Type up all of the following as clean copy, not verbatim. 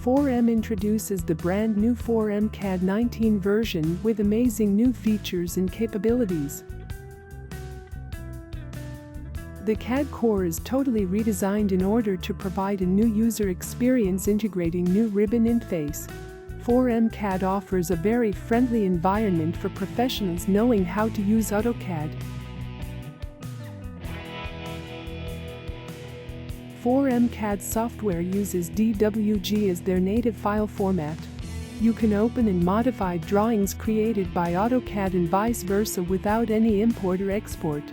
4M introduces the brand new 4M CAD 19 version with amazing new features and capabilities. The CAD core is totally redesigned in order to provide a new user experience integrating new ribbon interface. 4M CAD offers a very friendly environment for professionals knowing how to use AutoCAD. 4M CAD software uses DWG as their native file format. You can open and modify drawings created by AutoCAD and vice versa without any import or export.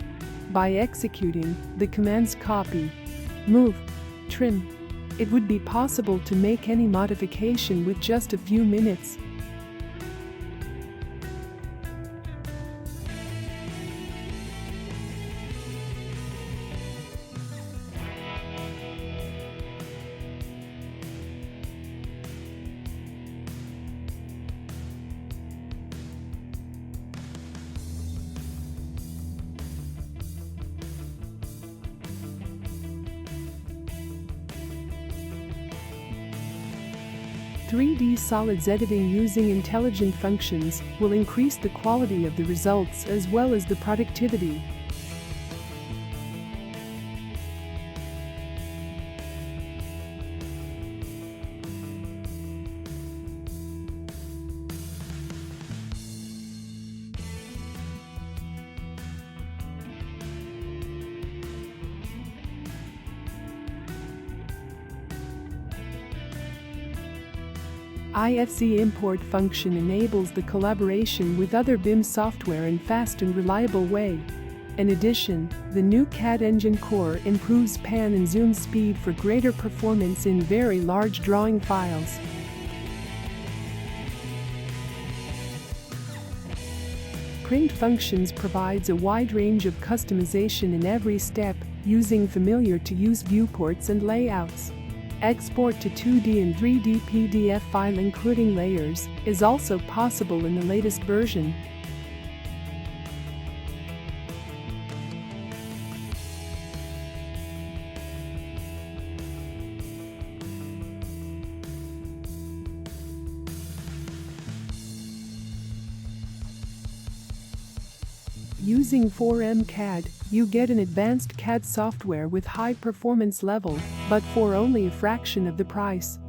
By executing the commands copy, move, trim, it would be possible to make any modification with just a few minutes. .3D solids editing using intelligent functions will increase the quality of the results as well as the productivity. IFC import function enables the collaboration with other BIM software in fast and reliable way. In addition, the new CAD engine core improves pan and zoom speed for greater performance in very large drawing files. Print functions provides a wide range of customization in every step, using familiar-to-use viewports and layouts. Export to 2D and 3D PDF file including layers is also possible in the latest version. Using 4M CAD, you get an advanced CAD software with high performance level, but for only a fraction of the price.